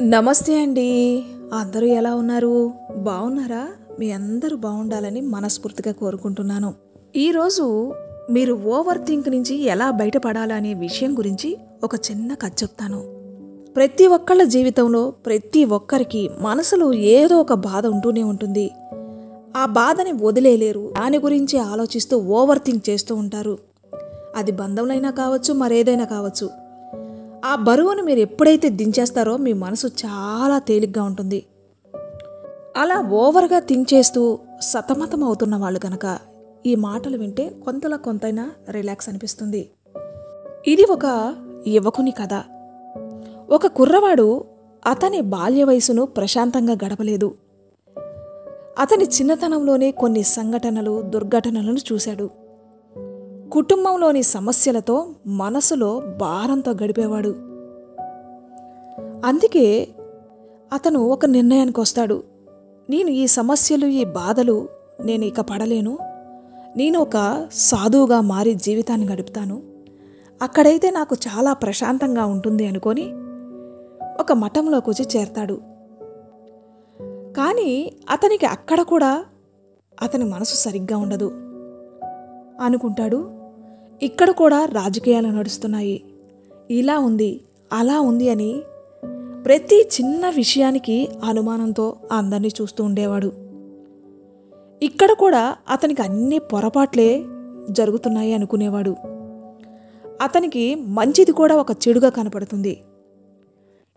నమస్తే అండి. అందరూ ఎలా ఉన్నారు? బాగున్నారా? మీ అందరూ బాగుండాలని మనస్ఫూర్తిగా కోరుకుంటున్నాను. ఈరోజు మీరు ఓవర్ థింక్ నుంచి ఎలా బయటపడాలనే విషయం గురించి ఒక చిన్న కథ చెప్తాను. ప్రతి ఒక్కళ్ళ జీవితంలో ప్రతి ఒక్కరికి మనసులో ఏదో ఒక బాధ ఉంటూనే ఉంటుంది. ఆ బాధని వదిలేయలేరు. దాని గురించి ఆలోచిస్తూ ఓవర్ థింక్ చేస్తూ ఉంటారు. అది బంధంలైనా కావచ్చు, మరేదైనా కావచ్చు. ఆ బరువును మీరు ఎప్పుడైతే దించేస్తారో మీ మనసు చాలా తేలిగ్గా ఉంటుంది. అలా ఓవర్గా థింక్ చేస్తూ సతమతం అవుతున్న వాళ్ళు కనుక ఈ మాటలు వింటే కొంతైనా రిలాక్స్ అనిపిస్తుంది. ఇది ఒక యువకుని కథ. ఒక కుర్రవాడు అతని బాల్య వయసును ప్రశాంతంగా గడపలేదు. అతని చిన్నతనంలోనే కొన్ని సంఘటనలు, దుర్ఘటనలను చూశాడు. కుటుంబంలోని సమస్యలతో మనసులో భారంతో గడిపేవాడు. అందుకే అతను ఒక నిర్ణయానికి వస్తాడు. నేను ఈ సమస్యలు, ఈ బాధలు నేను ఇక పడలేను. నేను ఒక సాధువుగా మారి జీవితాన్ని గడుపుతాను. అక్కడైతే నాకు చాలా ప్రశాంతంగా ఉంటుంది అనుకొని ఒక మఠంలోకి వచ్చి చేరతాడు. కానీ అతనికి అక్కడ కూడా అతని మనసు సరిగ్గా ఉండదు. అనుకుంటాడు, ఇక్కడ కూడా రాజకీయాలు నడుస్తున్నాయి, ఇలా ఉంది, అలా ఉంది అని ప్రతి చిన్న విషయానికి అనుమానంతో అందరినీ చూస్తూ ఉండేవాడు. ఇక్కడ కూడా అతనికి అన్ని పొరపాట్లే జరుగుతున్నాయి అనుకునేవాడు. అతనికి మంచిది కూడా ఒక చెడుగా కనపడుతుంది.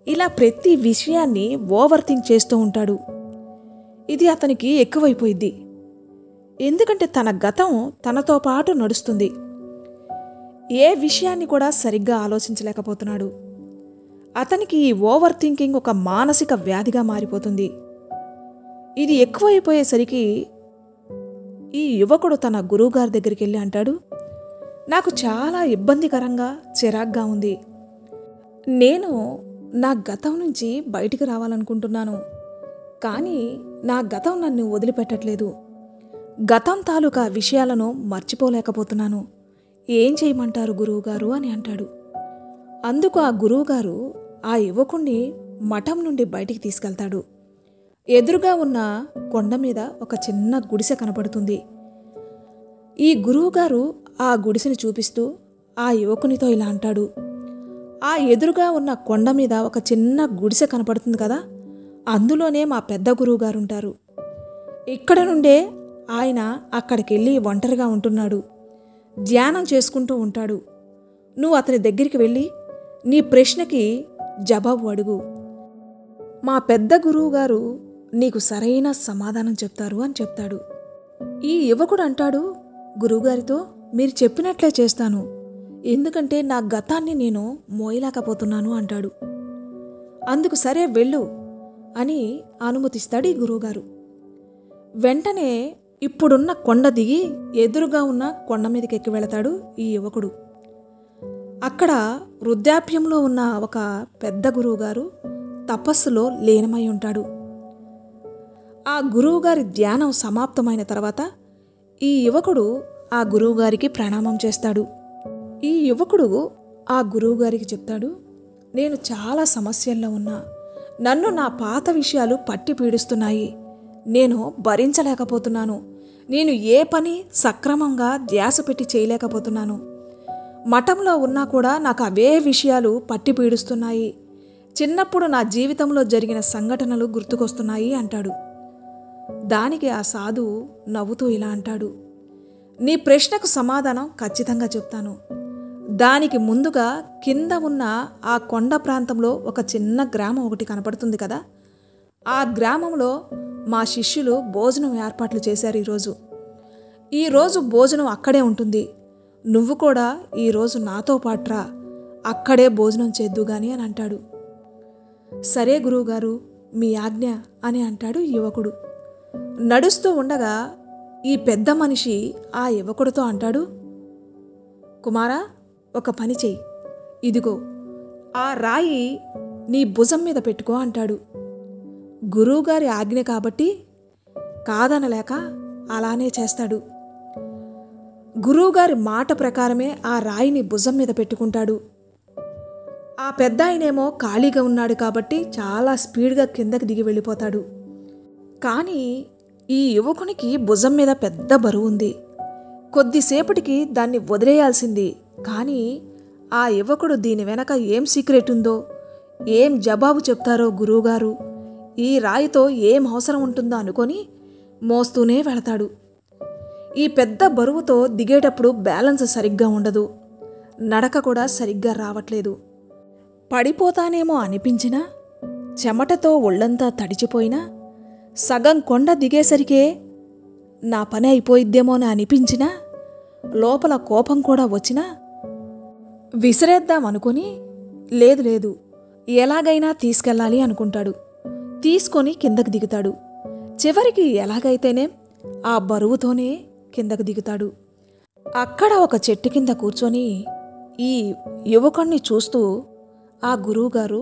ఇలా ప్రతి విషయాన్ని ఓవర్ థింక్ చేస్తూ ఉంటాడు. ఇది అతనికి ఎక్కువైపోయింది. ఎందుకంటే తన గతం తనతో పాటు నడుస్తుంది. ఏ విషయాన్ని కూడా సరిగ్గా ఆలోచించలేకపోతున్నాడు. అతనికి ఈ ఓవర్ థింకింగ్ ఒక మానసిక వ్యాధిగా మారిపోతుంది. ఇది ఎక్కువైపోయేసరికి ఈ యువకుడు తన గురువుగారి దగ్గరికి వెళ్ళి అంటాడు, నాకు చాలా ఇబ్బందికరంగా, చిరాగ్గా ఉంది. నేను నా గతం నుంచి బయటికి రావాలనుకుంటున్నాను. కానీ నా గతం నన్ను వదిలిపెట్టట్లేదు. గతం తాలూకా విషయాలను మర్చిపోలేకపోతున్నాను. ఏం చేయమంటారు గురువుగారు అని అంటాడు. అందుకు ఆ గురువుగారు ఆ యువకుణ్ణి మఠం నుండి బయటికి తీసుకెళ్తాడు. ఎదురుగా ఉన్న కొండ మీద ఒక చిన్న గుడిసె కనపడుతుంది. ఈ గురువుగారు ఆ గుడిసెని చూపిస్తూ ఆ యువకునితో ఇలా అంటాడు, ఆ ఎదురుగా ఉన్న కొండ మీద ఒక చిన్న గుడిసె కనపడుతుంది కదా, అందులోనే మా పెద్ద గురువుగారు ఉంటారు. ఇక్కడ నుండే ఆయన అక్కడికెళ్ళి ఒంటరిగా ఉంటున్నాడు. ధ్యానం చేసుకుంటూ ఉంటాడు. నువ్వు అతని దగ్గరికి వెళ్ళి నీ ప్రశ్నకి జవాబు అడుగు. మా పెద్ద గురువుగారు నీకు సరైన సమాధానం చెప్తారు అని చెప్తాడు. ఈ యువకుడు అంటాడు గురువుగారితో, మీరు చెప్పినట్లే చేస్తాను. ఎందుకంటే నా గతాన్ని నేను మోయలేకపోతున్నాను అంటాడు. అందుకు సరే వెళ్ళు అని అనుమతిస్తాడు ఈ గురువుగారు. వెంటనే ఇప్పుడున్న కొండ దిగి ఎదురుగా ఉన్న కొండ మీదకి ఎక్కి వెళతాడు ఈ యువకుడు. అక్కడ వృద్ధాప్యంలో ఉన్న ఒక పెద్ద గురువుగారు తపస్సులో లీనమై ఉంటాడు. ఆ గురువుగారి ధ్యానం సమాప్తమైన తర్వాత ఈ యువకుడు ఆ గురువుగారికి ప్రణామం చేస్తాడు. ఈ యువకుడు ఆ గురువుగారికి చెప్తాడు, నేను చాలా సమస్యల్లో ఉన్నా. నన్ను నా పాత విషయాలు పట్టి పీడిస్తున్నాయి. నేను భరించలేకపోతున్నాను. నేను ఏ పని సక్రమంగా ధ్యాస పెట్టి చేయలేకపోతున్నాను. మఠంలో ఉన్నా కూడా నాకు అవే విషయాలు పట్టి పీడిస్తున్నాయి. చిన్నప్పుడు నా జీవితంలో జరిగిన సంఘటనలు గుర్తుకొస్తున్నాయి అంటాడు. దానికి ఆ సాధువు నవ్వుతూ ఇలా అంటాడు, నీ ప్రశ్నకు సమాధానం ఖచ్చితంగా చెప్తాను. దానికి ముందుగా కింద ఉన్న ఆ కొండ ప్రాంతంలో ఒక చిన్న గ్రామం ఒకటి కనపడుతుంది కదా, ఆ గ్రామంలో మా శిష్యులు భోజనం ఏర్పాట్లు చేశారు. ఈరోజు భోజనం అక్కడే ఉంటుంది. నువ్వు కూడా ఈరోజు నాతో పాటురా, అక్కడే భోజనం చేద్దు గాని అని అంటాడు. సరే గురువుగారు, మీ ఆజ్ఞ అని అంటాడు యువకుడు. నడుస్తూ ఉండగా ఈ పెద్ద మనిషి ఆ యువకుడితో అంటాడు, కుమారా, ఒక పని చెయ్యి. ఇదిగో ఆ రాయి నీ భుజం మీద పెట్టుకో అంటాడు. గురువుగారి ఆజ్ఞ కాబట్టి కాదనలేక అలానే చేస్తాడు. గురువుగారి మాట ప్రకారమే ఆ రాయిని భుజం మీద పెట్టుకుంటాడు. ఆ పెద్ద ఆయనేమో ఖాళీగా ఉన్నాడు కాబట్టి చాలా స్పీడ్గా కిందకి దిగి వెళ్ళిపోతాడు. కానీ ఈ యువకునికి భుజం మీద పెద్ద బరువు ఉంది. కొద్దిసేపటికి దాన్ని వదిలేయాల్సింది. కానీ ఆ యువకుడు దీని వెనక ఏం సీక్రెట్ ఉందో, ఏం జవాబు చెప్తారో గురువుగారు, ఈ రాయితో ఏం అవసరం ఉంటుందో అనుకొని మోస్తూనే వెళతాడు. ఈ పెద్ద బరువుతో దిగేటప్పుడు బ్యాలెన్స్ సరిగ్గా ఉండదు. నడక కూడా సరిగ్గా రావట్లేదు. పడిపోతానేమో అనిపించినా, చెమటతో ఒళ్ళంతా తడిచిపోయినా, సగం కొండ దిగేసరికే నా పని అయిపోయిద్దేమో అని అనిపించినా, లోపల కోపం కూడా వచ్చినా విసిరేద్దామనుకొని లేదు లేదు ఎలాగైనా తీసుకెళ్ళాలి అనుకుంటాడు. తీసుకొని కిందకు దిగుతాడు. చివరికి ఎలాగైతేనే ఆ బరువుతోనే కిందకు దిగుతాడు. అక్కడ ఒక చెట్టు కింద కూర్చొని ఈ యువకుణ్ణి చూస్తూ ఆ గురువుగారు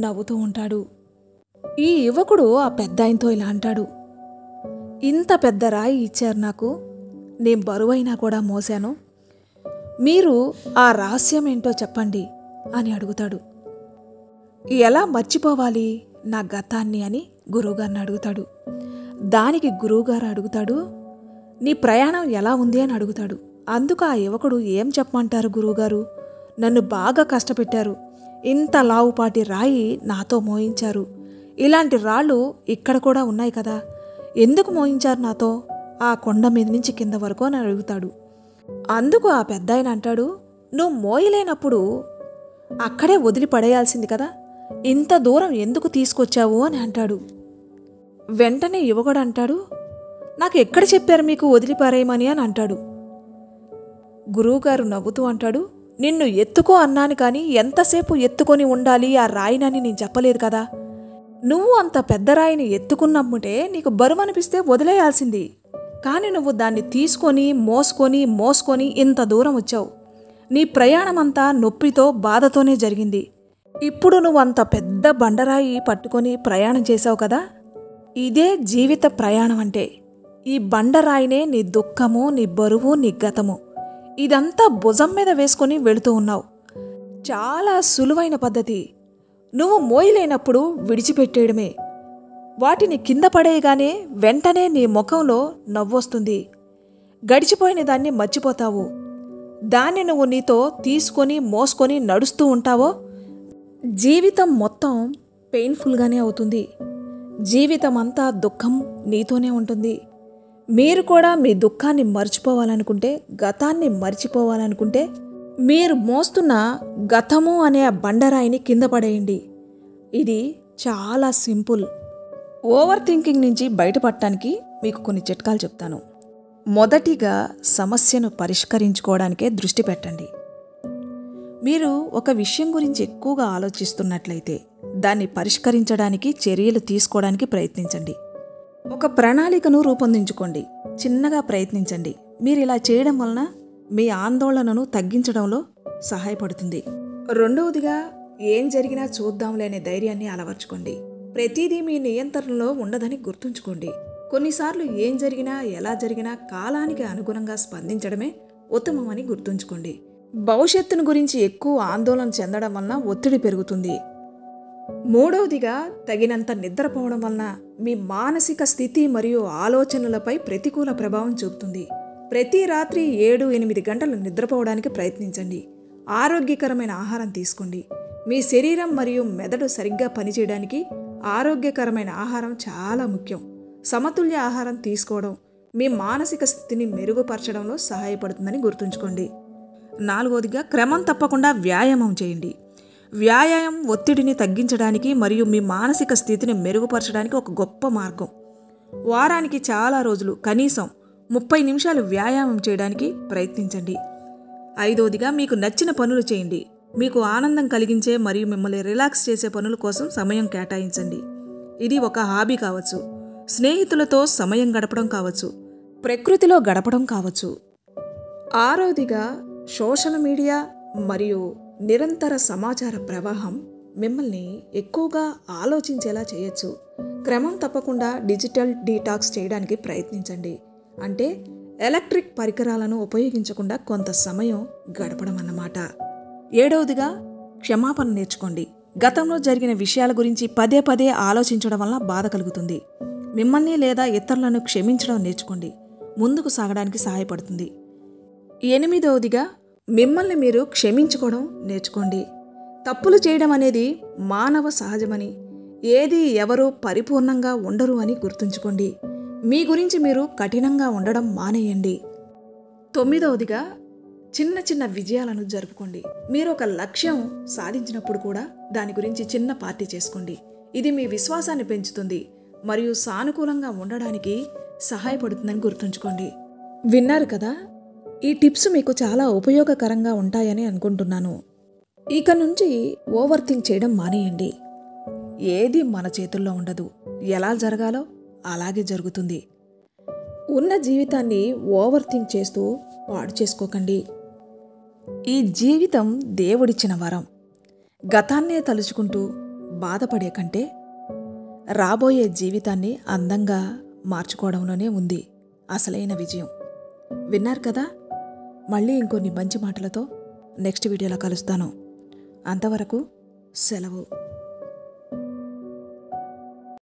నవ్వుతూ ఉంటాడు. ఈ యువకుడు ఆ పెద్దాయనతో ఇలా అంటాడు, ఇంత పెద్ద రాయి ఇచ్చారు నాకు, నేను బరువైనా కూడా మోసాను, మీరు ఆ రహస్యం ఏంటో చెప్పండి అని అడుగుతాడు. ఎలా మర్చిపోవాలి నా గతాన్ని అని గురువుగారిని అడుగుతాడు. దానికి గురువుగారు అడుగుతాడు, నీ ప్రయాణం ఎలా ఉంది అని అడుగుతాడు. అందుకు ఆ యువకుడు ఏం చెప్పమంటారు గురువుగారు, నన్ను బాగా కష్టపెట్టారు, ఇంత లావుపాటి రాయి నాతో మోయించారు, ఇలాంటి రాళ్ళు ఇక్కడ కూడా ఉన్నాయి కదా, ఎందుకు మోయించారు నాతో ఆ కొండ మీద నుంచి కింద వరకు అని అడుగుతాడు. అందుకు ఆ పెద్దాయన అంటాడు, నువ్వు మోయలేనప్పుడు అక్కడే వదిలి పడేయాల్సింది కదా, ఇంత దూరం ఎందుకు తీసుకొచ్చావు అని అంటాడు. వెంటనే యువకుడు అంటాడు, నాకు ఎక్కడ చెప్పారు మీకు వదిలిపారేయమని అని అంటాడు. గురువుగారు నవ్వుతూ అంటాడు, నిన్ను ఎత్తుకో అన్నాను కానీ ఎంతసేపు ఎత్తుకొని ఉండాలి ఆ రాయినని నేను చెప్పలేదు కదా, నువ్వు అంత పెద్ద రాయిని ఎత్తుకున్నప్పుడే నీకు బరువు అనిపిస్తే వదిలేయాల్సింది, కానీ నువ్వు దాన్ని తీసుకొని మోసుకొని ఇంత దూరం వచ్చావు, నీ ప్రయాణమంతా నొప్పితో బాధతోనే జరిగింది, ఇప్పుడు నువ్వు అంత పెద్ద బండరాయి పట్టుకొని ప్రయాణం చేశావు కదా, ఇదే జీవిత ప్రయాణం అంటే, ఈ బండరాయినే నీ దుఃఖము, నీ బరువు, నీ గతము, ఇదంతా భుజం మీద వేసుకొని వెళుతూ ఉన్నావు. చాలా సులువైన పద్ధతి, నువ్వు మోయలేనప్పుడు విడిచిపెట్టేయడమే, వాటిని కింద పడేయగానే వెంటనే నీ ముఖంలో నవ్వొస్తుంది, గడిచిపోయిన దాన్ని మర్చిపోతావు, దాన్ని నువ్వు నీతో తీసుకొని మోసుకొని నడుస్తూ ఉంటావో జీవితం మొత్తం పెయిన్ఫుల్గానే అవుతుంది, జీవితం అంతా దుఃఖం నీతోనే ఉంటుంది. మీరు కూడా మీ దుఃఖాన్ని మర్చిపోవాలనుకుంటే, గతాన్ని మర్చిపోవాలనుకుంటే, మీరు మోస్తున్న గతము అనే ఆ బండరాయిని కింద పడేయండి. ఇది చాలా సింపుల్. ఓవర్ థింకింగ్ నుంచి బయటపడటానికి మీకు కొన్ని చిట్కాలు చెప్తాను. మొదటిగా సమస్యను పరిష్కరించుకోవడానికే దృష్టి పెట్టండి. మీరు ఒక విషయం గురించి ఎక్కువగా ఆలోచిస్తున్నట్లయితే దాన్ని పరిష్కరించడానికి చర్యలు తీసుకోవడానికి ప్రయత్నించండి. ఒక ప్రణాళికను రూపొందించుకోండి, చిన్నగా ప్రయత్నించండి. మీరు ఇలా చేయడం వలన మీ ఆందోళనను తగ్గించడంలో సహాయపడుతుంది. రెండవదిగా ఏం జరిగినా చూద్దాంలే అనే ధైర్యాన్ని అలవర్చుకోండి. ప్రతిదీ మీ నియంత్రణలో ఉండదని గుర్తుంచుకోండి. కొన్నిసార్లు ఏం జరిగినా ఎలా జరిగినా కాలానికి అనుగుణంగా స్పందించడమే ఉత్తమమని గుర్తుంచుకోండి. భవిష్యత్తును గురించి ఎక్కువ ఆందోళన చెందడం వలన ఒత్తిడి పెరుగుతుంది. మూడవదిగా తగినంత నిద్రపోవడం వలన మీ మానసిక స్థితి మరియు ఆలోచనలపై ప్రతికూల ప్రభావం చూపుతుంది. ప్రతి రాత్రి 7-8 గంటలు నిద్రపోవడానికి ప్రయత్నించండి. ఆరోగ్యకరమైన ఆహారం తీసుకోండి. మీ శరీరం మరియు మెదడు సరిగ్గా పనిచేయడానికి ఆరోగ్యకరమైన ఆహారం చాలా ముఖ్యం. సమతుల్య ఆహారం తీసుకోవడం మీ మానసిక స్థితిని మెరుగుపరచడంలో సహాయపడుతుందని గుర్తుంచుకోండి. నాలుగవదిగా క్రమం తప్పకుండా వ్యాయామం చేయండి. వ్యాయామం ఒత్తిడిని తగ్గించడానికి మరియు మీ మానసిక స్థితిని మెరుగుపరచడానికి ఒక గొప్ప మార్గం. వారానికి చాలా రోజులు కనీసం 30 నిమిషాలు వ్యాయామం చేయడానికి ప్రయత్నించండి. ఐదవదిగా మీకు నచ్చిన పనులు చేయండి. మీకు ఆనందం కలిగించే మరియు మిమ్మల్ని రిలాక్స్ చేసే పనుల కోసం సమయం కేటాయించండి. ఇది ఒక హాబీ కావచ్చు, స్నేహితులతో సమయం గడపడం కావచ్చు, ప్రకృతిలో గడపడం కావచ్చు. ఆరవదిగా సోషల్ మీడియా మరియు నిరంతర సమాచార ప్రవాహం మిమ్మల్ని ఎక్కువగా ఆలోచించేలా చేయొచ్చు. క్రమం తప్పకుండా డిజిటల్ డీటాక్స్ చేయడానికి ప్రయత్నించండి. అంటే ఎలక్ట్రిక్ పరికరాలను ఉపయోగించకుండా కొంత సమయం గడపడం అన్నమాట. ఏడవదిగా క్షమాపణ నేర్చుకోండి. గతంలో జరిగిన విషయాల గురించి పదే పదే ఆలోచించడం వల్ల బాధ కలుగుతుంది. మిమ్మల్ని లేదా ఇతరులను క్షమించడం నేర్చుకోండి. ముందుకు సాగడానికి సహాయపడుతుంది. 8వదిగా మిమ్మల్ని మీరు క్షమించుకోవడం నేర్చుకోండి. తప్పులు చేయడం అనేది మానవ సహజమని, ఏది ఎవరూ పరిపూర్ణంగా ఉండరు అని గుర్తుంచుకోండి. మీ గురించి మీరు కఠినంగా ఉండడం మానేయండి. 9వదిగా చిన్న చిన్న విజయాలను జరుపుకోండి. మీరు ఒక లక్ష్యం సాధించినప్పుడు కూడా దాని గురించి చిన్న పార్టీ చేసుకోండి. ఇది మీ విశ్వాసాన్ని పెంచుతుంది మరియు సానుకూలంగా ఉండడానికి సహాయపడుతుందని గుర్తుంచుకోండి. విన్నారు కదా, ఈ టిప్స్ మీకు చాలా ఉపయోగకరంగా ఉంటాయని అనుకుంటున్నాను. ఇక నుంచి ఓవర్ థింక్ చేయడం మానేయండి. ఏది మన చేతుల్లో ఉండదు. ఎలా జరగాలో అలాగే జరుగుతుంది. ఉన్న జీవితాన్ని ఓవర్ థింక్ చేస్తూ పాడు చేసుకోకండి. ఈ జీవితం దేవుడిచ్చిన వరం. గతాన్నే తలుచుకుంటూ బాధపడే కంటే రాబోయే జీవితాన్ని అందంగా మార్చుకోవడంలోనే ఉంది అసలైన విజయం. విన్నారు కదా, మళ్ళీ ఇంకొన్ని మంచి మాటలతో నెక్స్ట్ వీడియోలో కలుస్తాను. అంతవరకు సెలవు.